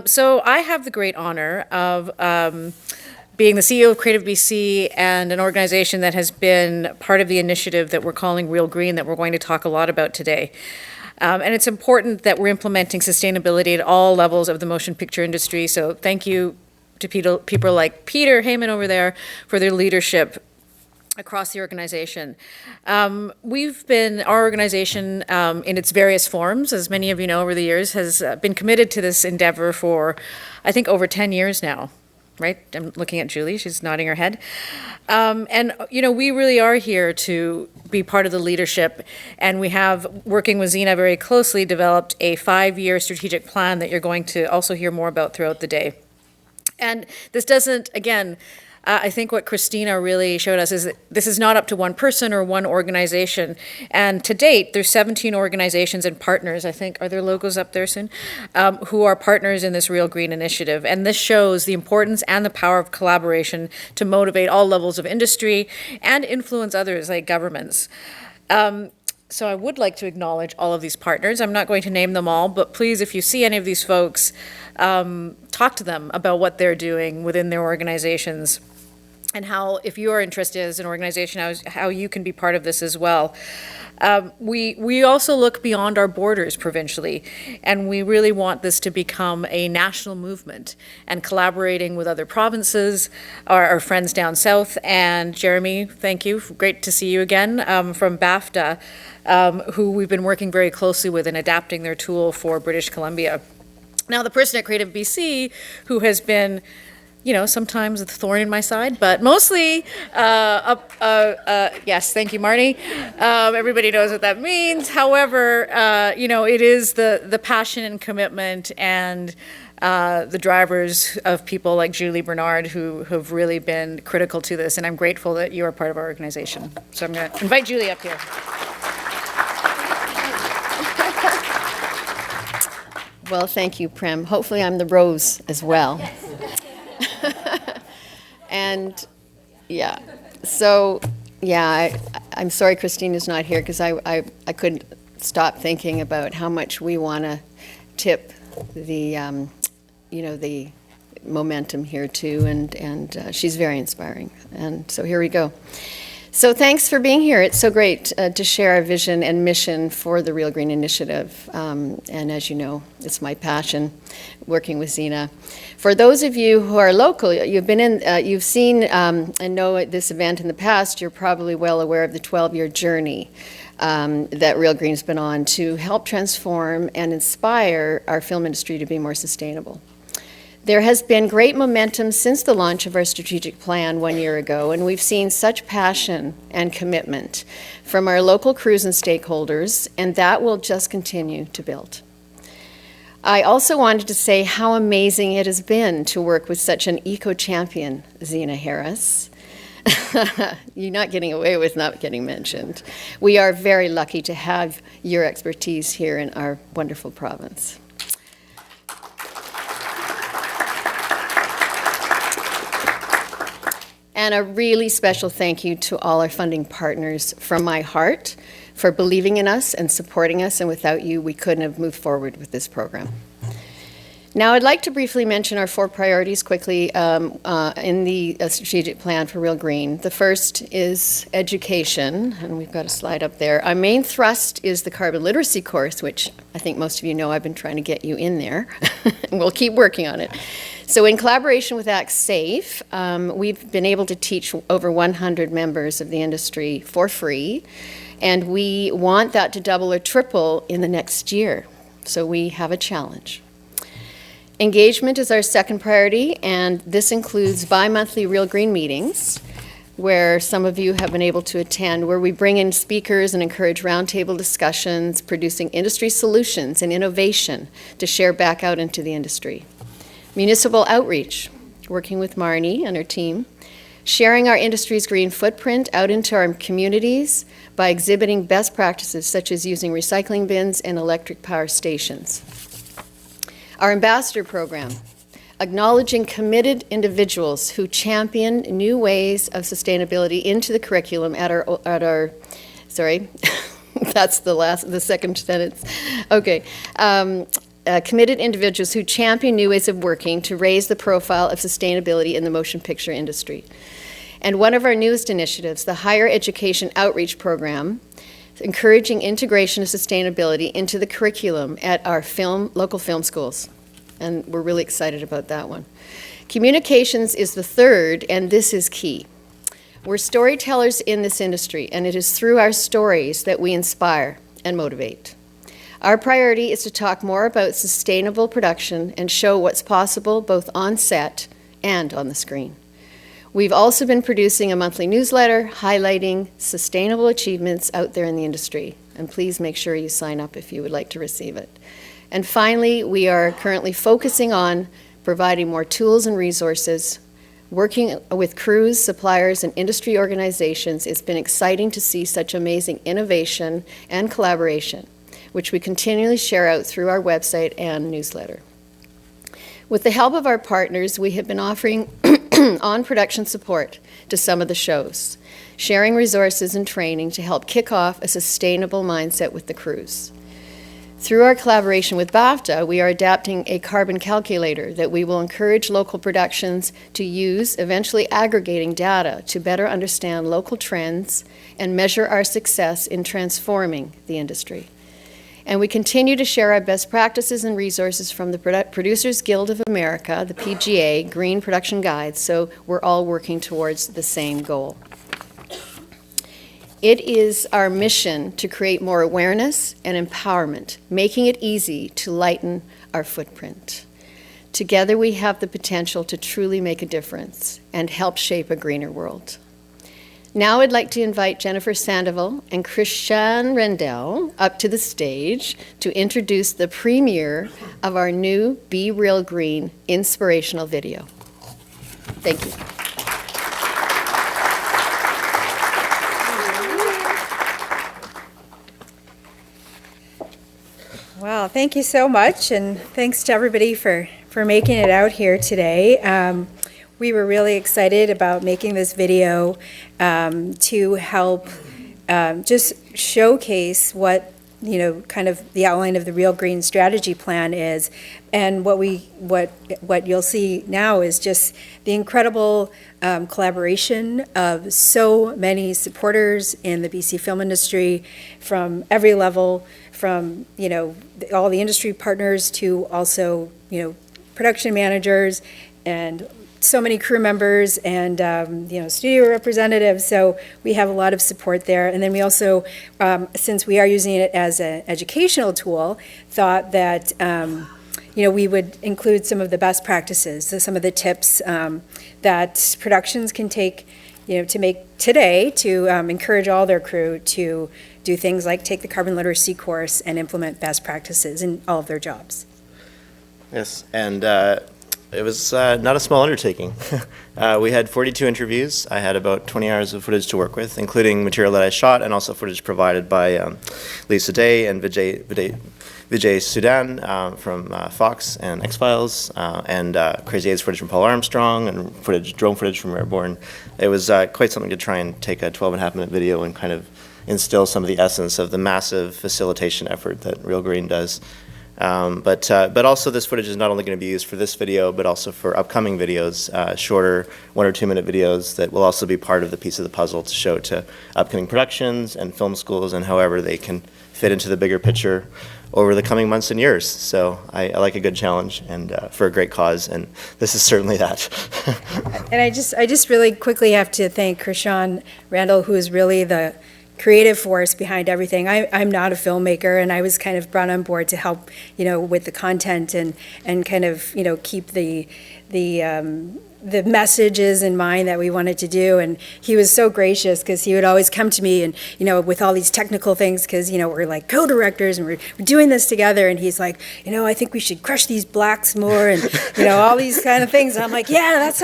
So I have the great honor of being the CEO of CreativeBC and an organization that has been part of the initiative that we're calling Real Green that we're going to talk a lot about today. And it's important that we're implementing sustainability at all levels of the motion picture industry. So thank you to people like Peter Heyman over there for their leadership across the organization. Our organization in its various forms, as many of you know over the years, has been committed to this endeavor for, I think, over 10 years now. Right? I'm looking at Julie, she's nodding her head. And, we really are here to be part of the leadership, and we have, working with Zena very closely, developed a 5-year strategic plan that you're going to also hear more about throughout the day. And this doesn't, again, I think what Christina really showed us is that this is not up to one person or one organization. And to date, there's 17 organizations and partners, I think, are there logos up there soon, who are partners in this Real Green initiative. And this shows the importance and the power of collaboration to motivate all levels of industry and influence others like governments. So I would like to acknowledge all of these partners. I'm not going to name them all, but please, if you see any of these folks, talk to them about what they're doing within their organizations and how, if you are interested as an organization, how you can be part of this as well. We also look beyond our borders provincially, and we really want this to become a national movement, and collaborating with other provinces, our friends down south. And Jeremy, thank you, great to see you again, from BAFTA, who we've been working very closely with in adapting their tool for British Columbia. Now, the person at CreativeBC who has been, sometimes a thorn in my side, but mostly, yes, thank you, Marnie. Everybody knows what that means. However, it is the passion and commitment and the drivers of people like Julie Bernard who have really been critical to this, and I'm grateful that you are part of our organization. So I'm going to invite Julie up here. Well, thank you, Prem. Hopefully I'm the rose as well. Yes. And I'm sorry Christina's not here, because I couldn't stop thinking about how much we want to tip the, the momentum here too, and she's very inspiring. And so here we go. So thanks for being here. It's so great to share our vision and mission for the Real Green Initiative. And as you know, it's my passion working with Zena. For those of you who are local, you've seen and know this event in the past, you're probably well aware of the 12-year journey that Real Green's been on to help transform and inspire our film industry to be more sustainable. There has been great momentum since the launch of our strategic plan 1 year ago, and we've seen such passion and commitment from our local crews and stakeholders, and that will just continue to build. I also wanted to say how amazing it has been to work with such an eco-champion, Zena Harris. You're not getting away with not getting mentioned. We are very lucky to have your expertise here in our wonderful province. And a really special thank you to all our funding partners from my heart for believing in us and supporting us, and without you, we couldn't have moved forward with this program. Now, I'd like to briefly mention our 4 priorities quickly in the strategic plan for Real Green. The first is education, and we've got a slide up there. Our main thrust is the carbon literacy course, which I think most of you know I've been trying to get you in there, and we'll keep working on it. So in collaboration with Act Safe, we've been able to teach over 100 members of the industry for free, and we want that to double or triple in the next year. So we have a challenge. Engagement is our second priority, and this includes bi-monthly Real Green meetings, where some of you have been able to attend, where we bring in speakers and encourage roundtable discussions, producing industry solutions and innovation to share back out into the industry. Municipal outreach, working with Marnie and her team, sharing our industry's green footprint out into our communities by exhibiting best practices such as using recycling bins and electric power stations. Our ambassador program, acknowledging committed individuals who champion new ways of sustainability into the curriculum at our sorry, that's the second sentence. Okay. committed individuals who champion new ways of working to raise the profile of sustainability in the motion picture industry. And one of our newest initiatives, the Higher Education Outreach Program, encouraging integration of sustainability into the curriculum at our local film schools. And we're really excited about that one. Communications is the third, and this is key. We're storytellers in this industry, and it is through our stories that we inspire and motivate. Our priority is to talk more about sustainable production and show what's possible both on set and on the screen. We've also been producing a monthly newsletter highlighting sustainable achievements out there in the industry, and please make sure you sign up if you would like to receive it. And finally, we are currently focusing on providing more tools and resources. Working with crews, suppliers, and industry organizations, it's been exciting to see such amazing innovation and collaboration, which we continually share out through our website and newsletter. With the help of our partners, we have been offering on-production support to some of the shows, sharing resources and training to help kick off a sustainable mindset with the crews. Through our collaboration with BAFTA, we are adapting a carbon calculator that we will encourage local productions to use, eventually aggregating data to better understand local trends and measure our success in transforming the industry. And we continue to share our best practices and resources from the Producers Guild of America, the PGA, Green Production Guide, so we're all working towards the same goal. It is our mission to create more awareness and empowerment, making it easy to lighten our footprint. Together we have the potential to truly make a difference and help shape a greener world. Now I'd like to invite Jennifer Sandoval and Christian Rendell up to the stage to introduce the premiere of our new Be Real Green inspirational video. Thank you. Wow, thank you so much, and thanks to everybody for making it out here today. We were really excited about making this video to help just showcase what, kind of the outline of the Real Green Strategy Plan is, and what you'll see now is just the incredible collaboration of so many supporters in the BC film industry from every level, from all the industry partners to also production managers and so many crew members and studio representatives. So we have a lot of support there. And then we also, since we are using it as an educational tool, thought that we would include some of the best practices, so some of the tips that productions can take to make today to encourage all their crew to do things like take the carbon literacy course and implement best practices in all of their jobs. Yes, and it was not a small undertaking. We had 42 interviews. I had about 20 hours of footage to work with, including material that I shot and also footage provided by Lisa Day and Vijay Sudan from Fox and X-Files, and Crazy Eights footage from Paul Armstrong, and drone footage from Airborne. It was quite something to try and take a 12.5-minute video and kind of instill some of the essence of the massive facilitation effort that Real Green does. But also this footage is not only going to be used for this video, but also for upcoming videos, shorter 1 or 2 minute videos that will also be part of the piece of the puzzle to show to upcoming productions and film schools and however they can fit into the bigger picture over the coming months and years. So I like a good challenge and for a great cause, and this is certainly that. And I just really quickly have to thank Christian Randall, who is really the creative force behind everything. I'm not a filmmaker, and I was kind of brought on board to help, with the content and kind of, keep the messages in mind that we wanted to do. And he was so gracious because he would always come to me and, with all these technical things because, we're like co-directors and we're doing this together. And he's like, I think we should crush these blacks more and, all these kind of things. And I'm like, yeah, let's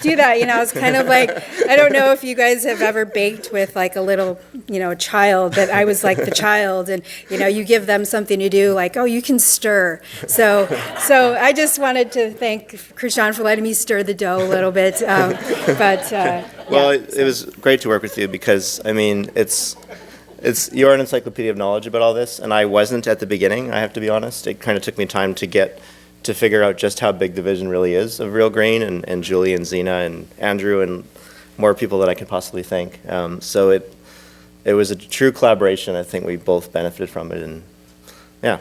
do that. It's kind of like, I don't know if you guys have ever baked with like a little, child, but I was like the child, and, you give them something to do like, oh, you can stir. So I just wanted to thank Christian for letting me stir the dough a little bit. Well, it was great to work with you because, you're an encyclopedia of knowledge about all this, and I wasn't at the beginning, I have to be honest. It kind of took me time to figure out just how big the vision really is of Real Green, and Julie and Zena and Andrew and more people that I could possibly thank. So it was a true collaboration. I think we both benefited from it, and yeah.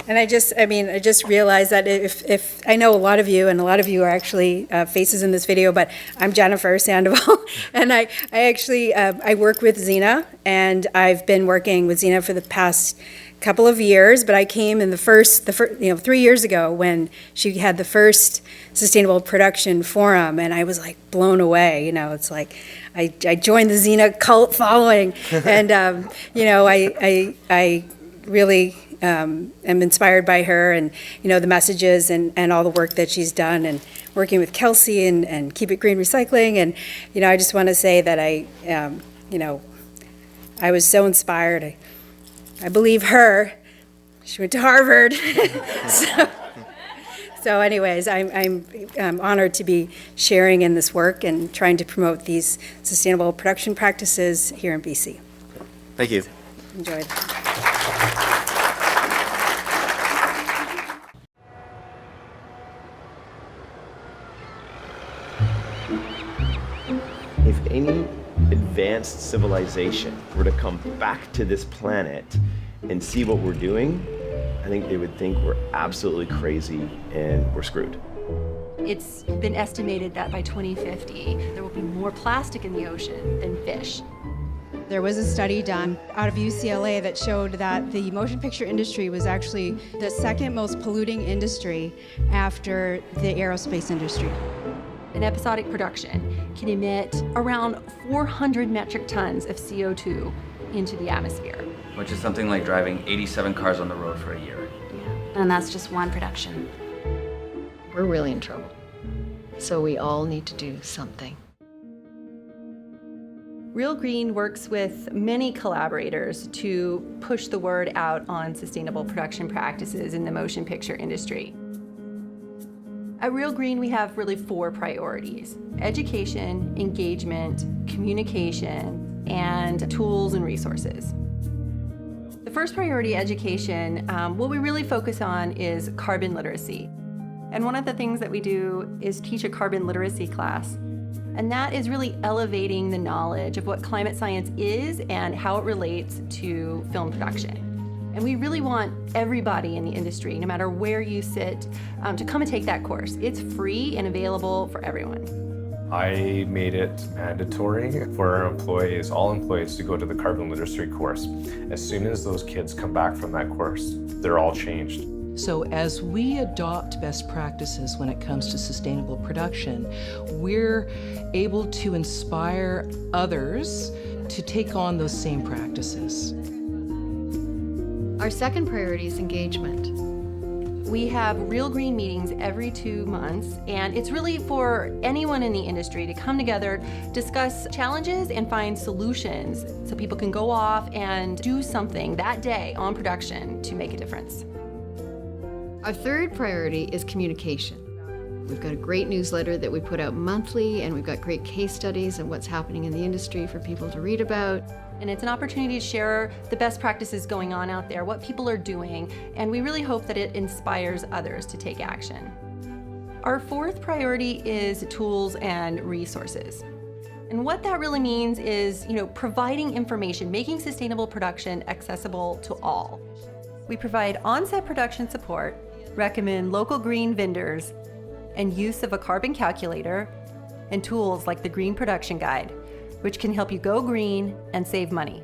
And I just realized that if I know a lot of you, and a lot of you are actually faces in this video, but I'm Jennifer Sandoval, and I actually I work with Zena, and I've been working with Zena for the past couple of years, but I came in the first 3 years ago when she had the first Sustainable Production Forum, and I was like blown away. It's like I joined the Zena cult following, and I really am inspired by her, and the messages and all the work that she's done, and working with Kelsey and Keep It Green Recycling, and I just want to say that I was so inspired. I believe her. She went to Harvard. So anyways, I'm honored to be sharing in this work and trying to promote these sustainable production practices here in BC. Thank you. Enjoyed. If any advanced civilization were to come back to this planet and see what we're doing, I think they would think we're absolutely crazy and we're screwed. It's been estimated that by 2050, there will be more plastic in the ocean than fish. There was a study done out of UCLA that showed that the motion picture industry was actually the second most polluting industry after the aerospace industry. An episodic production can emit around 400 metric tons of CO2 into the atmosphere. Which is something like driving 87 cars on the road for a year. Yeah, and that's just one production. We're really in trouble. So we all need to do something. Real Green works with many collaborators to push the word out on sustainable production practices in the motion picture industry. At Real Green, we have really 4 priorities: education, engagement, communication, and tools and resources. The first priority, education, what we really focus on is carbon literacy. And one of the things that we do is teach a carbon literacy class. And that is really elevating the knowledge of what climate science is and how it relates to film production. And we really want everybody in the industry, no matter where you sit, to come and take that course. It's free and available for everyone. I made it mandatory for our employees, all employees, to go to the carbon literacy course. As soon as those kids come back from that course, they're all changed. So as we adopt best practices when it comes to sustainable production, we're able to inspire others to take on those same practices. Our second priority is engagement. We have Real Green meetings every 2 months, and it's really for anyone in the industry to come together, discuss challenges, and find solutions so people can go off and do something that day on production to make a difference. Our third priority is communication. We've got a great newsletter that we put out monthly, and we've got great case studies of what's happening in the industry for people to read about. And it's an opportunity to share the best practices going on out there, what people are doing, and we really hope that it inspires others to take action. Our fourth priority is tools and resources. And what that really means is, providing information, making sustainable production accessible to all. We provide on-set production support, recommend local green vendors, and use of a carbon calculator, and tools like the Green Production Guide, which can help you go green and save money.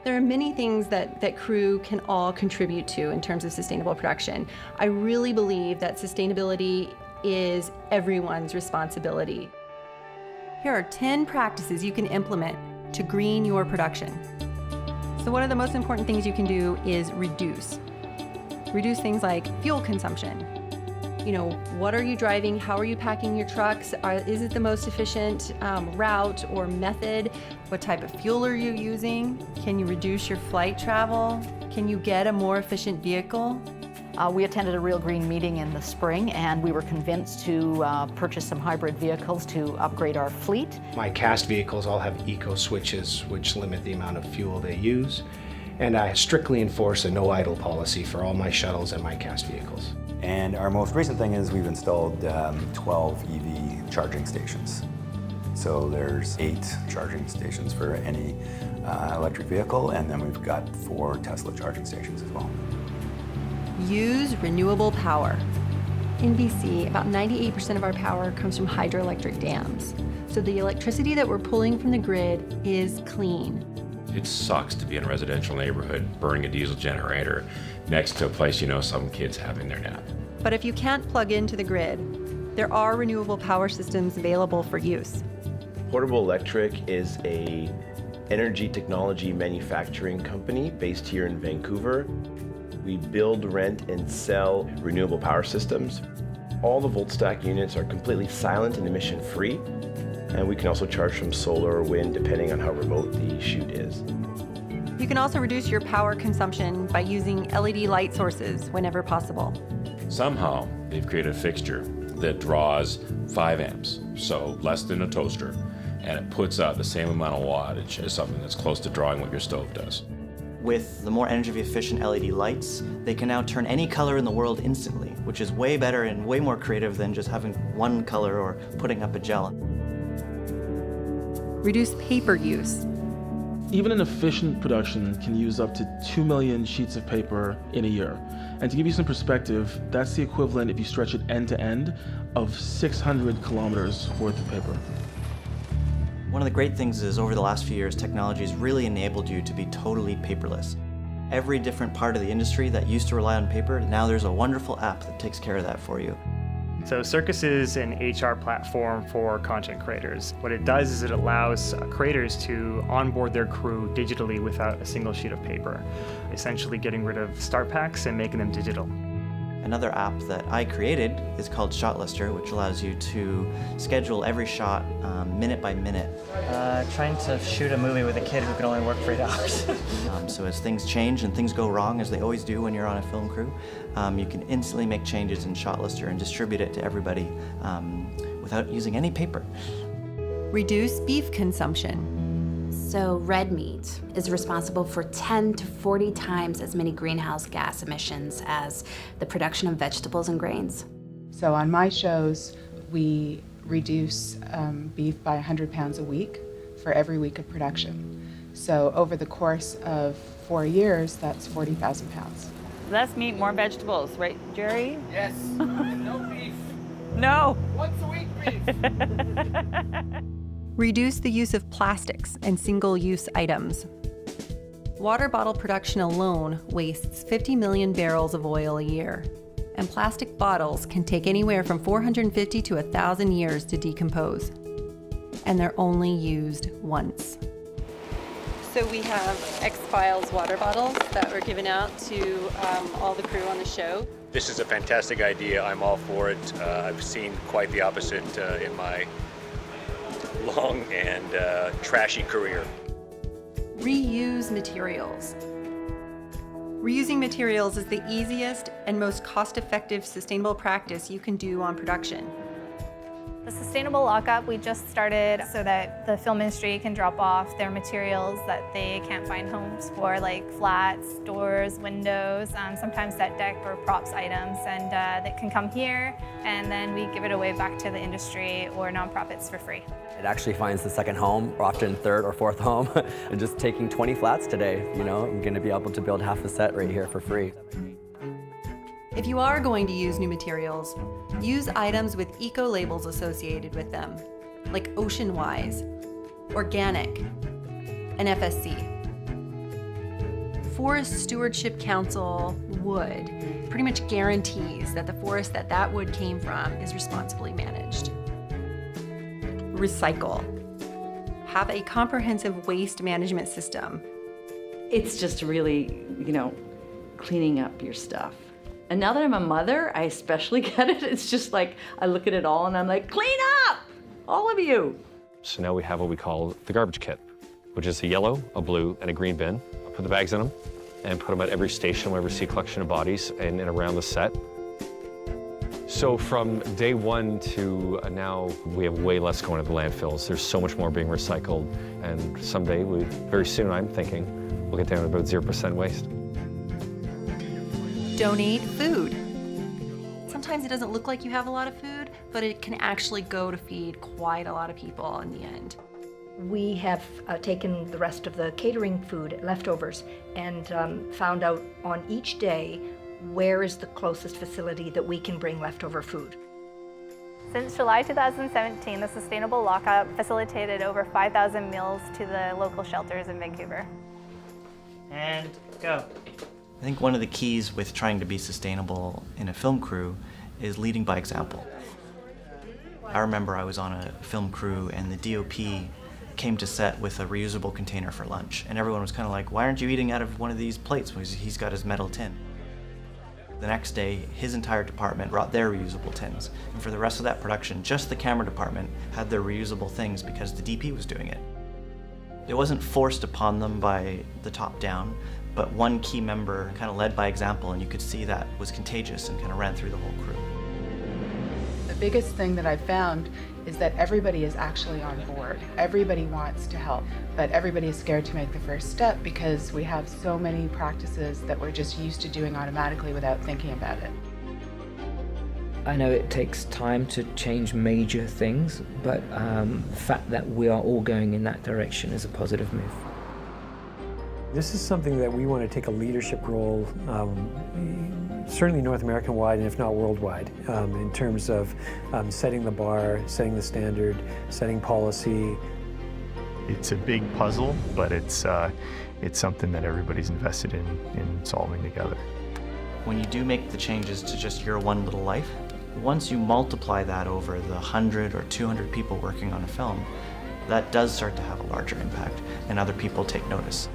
There are many things that crew can all contribute to in terms of sustainable production. I really believe that sustainability is everyone's responsibility. Here are 10 practices you can implement to green your production. So one of the most important things you can do is reduce. Reduce things like fuel consumption. What are you driving? How are you packing your trucks? Is it the most efficient route or method? What type of fuel are you using? Can you reduce your flight travel? Can you get a more efficient vehicle? We attended a Real Green meeting in the spring, and we were convinced to purchase some hybrid vehicles to upgrade our fleet. My cast vehicles all have eco switches, which limit the amount of fuel they use. And I strictly enforce a no idle policy for all my shuttles and my cast vehicles. And our most recent thing is we've installed 12 EV charging stations. So there's 8 charging stations for any electric vehicle, and then we've got 4 Tesla charging stations as well. Use renewable power. In BC, about 98% of our power comes from hydroelectric dams. So the electricity that we're pulling from the grid is clean. It sucks to be in a residential neighborhood burning a diesel generator next to a place you know some kid's having their nap. But if you can't plug into the grid, there are renewable power systems available for use. Portable Electric is a energy technology manufacturing company based here in Vancouver. We build, rent, and sell renewable power systems. All the VoltStack units are completely silent and emission-free, and we can also charge from solar or wind depending on how remote the shoot is. You can also reduce your power consumption by using LED light sources whenever possible. Somehow, they've created a fixture that draws 5 amps, so less than a toaster, and it puts out the same amount of wattage as something that's close to drawing what your stove does. With the more energy efficient LED lights, they can now turn any color in the world instantly, which is way better and way more creative than just having one color or putting up a gel. Reduce paper use. Even an efficient production can use up to 2 million sheets of paper in a year. And to give you some perspective, that's the equivalent, if you stretch it end to end, of 600 kilometers worth of paper. One of the great things is over the last few years, technology has really enabled you to be totally paperless. Every different part of the industry that used to rely on paper, now there's a wonderful app that takes care of that for you. So Circus is an HR platform for content creators. What it does is it allows creators to onboard their crew digitally without a single sheet of paper, essentially getting rid of start packs and making them digital. Another app that I created is called Shot Lister, which allows you to schedule every shot minute by minute. Trying to shoot a movie with a kid who can only work for 8 hours. So as things change and things go wrong, as they always do when you're on a film crew, you can instantly make changes in Shot Lister and distribute it to everybody without using any paper. Reduce beef consumption. So red meat is responsible for 10 to 40 times as many greenhouse gas emissions as the production of vegetables and grains. So on my shows, we reduce beef by 100 pounds a week for every week of production. So over the course of 4 years, that's 40,000 pounds. Less meat, more vegetables, right, Jerry? Yes, and no beef. No. Once a week beef. Reduce the use of plastics and single-use items. Water bottle production alone wastes 50 million barrels of oil a year, and plastic bottles can take anywhere from 450 to 1,000 years to decompose, and they're only used once. So we have X-Files water bottles that were given out to all the crew on the show. This is a fantastic idea. I'm all for it. I've seen quite the opposite in my long and trashy career. Reuse materials. Reusing materials is the easiest and most cost-effective sustainable practice you can do on production. The sustainable lockup we just started so that the film industry can drop off their materials that they can't find homes for, like flats, doors, windows, sometimes set deck or props items, and that can come here, and then we give it away back to the industry or nonprofits for free. It actually finds the second home, or often third or fourth home. And just taking 20 flats today, you know, I'm gonna be able to build half a set right here for free. If you are going to use new materials, use items with eco-labels associated with them, like Ocean Wise, Organic, and FSC. Forest Stewardship Council wood pretty much guarantees that the forest that wood came from is responsibly managed. Recycle. Have a comprehensive waste management system. It's just really, you know, cleaning up your stuff. And now that I'm a mother, I especially get it. It's just like, I look at it all and I'm like, clean up, all of you. So now we have what we call the garbage kit, which is a yellow, a blue, and a green bin. I'll put the bags in them, and put them at every station where we see a collection of bodies and around the set. So from day one to now, we have way less going to the landfills. There's so much more being recycled, and someday, very soon I'm thinking, we'll get down to about 0% waste. Donate food. Sometimes it doesn't look like you have a lot of food, but it can actually go to feed quite a lot of people in the end. We have taken the rest of the catering food leftovers and found out on each day where is the closest facility that we can bring leftover food. Since July 2017, the Sustainable Lockup facilitated over 5,000 meals to the local shelters in Vancouver. And go. I think one of the keys with trying to be sustainable in a film crew is leading by example. I remember I was on a film crew and the DOP came to set with a reusable container for lunch, and everyone was kind of like, why aren't you eating out of one of these plates? Because he's got his metal tin. The next day, his entire department brought their reusable tins, and for the rest of that production, just the camera department had their reusable things because the DP was doing it. It wasn't forced upon them by the top down, but one key member kind of led by example, and you could see that was contagious and kind of ran through the whole crew. The biggest thing that I've found is that everybody is actually on board. Everybody wants to help, but everybody is scared to make the first step because we have so many practices that we're just used to doing automatically without thinking about it. I know it takes time to change major things, but the fact that we are all going in that direction is a positive move. This is something that we want to take a leadership role, certainly North American-wide and if not worldwide, in terms of setting the bar, setting the standard, setting policy. It's a big puzzle, but it's something that everybody's invested in solving together. When you do make the changes to just your one little life, once you multiply that over the 100 or 200 people working on a film, that does start to have a larger impact, and other people take notice.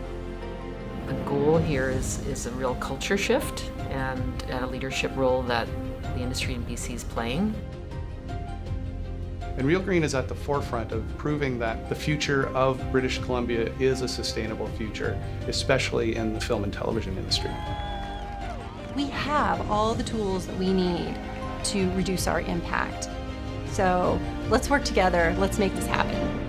The goal here is a real culture shift and a leadership role that the industry in BC is playing. And Real Green is at the forefront of proving that the future of British Columbia is a sustainable future, especially in the film and television industry. We have all the tools that we need to reduce our impact. So let's work together, let's make this happen.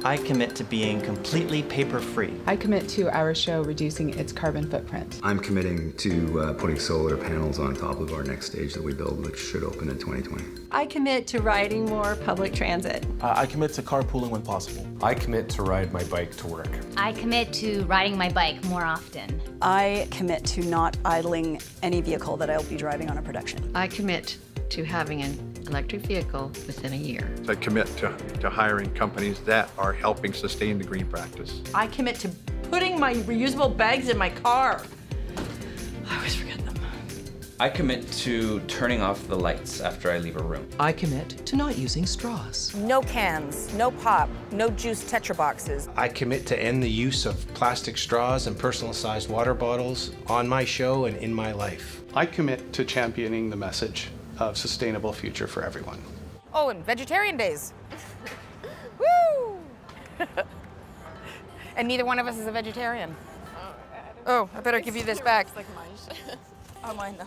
I commit to being completely paper-free. I commit to our show reducing its carbon footprint. I'm committing to putting solar panels on top of our next stage that we build, which should open in 2020. I commit to riding more public transit. I commit to carpooling when possible. I commit to ride my bike to work. I commit to riding my bike more often. I commit to not idling any vehicle that I'll be driving on a production. I commit to having an electric vehicle within a year. I commit to hiring companies that are helping sustain the green practice. I commit to putting my reusable bags in my car. I always forget them. I commit to turning off the lights after I leave a room. I commit to not using straws. No cans, no pop, no juice Tetra boxes. I commit to end the use of plastic straws and personal-sized water bottles on my show and in my life. I commit to championing the message of sustainable future for everyone. Oh, and vegetarian days. Woo! And neither one of us is a vegetarian. Oh, I better give you this back. It's like mine. Oh, mine though.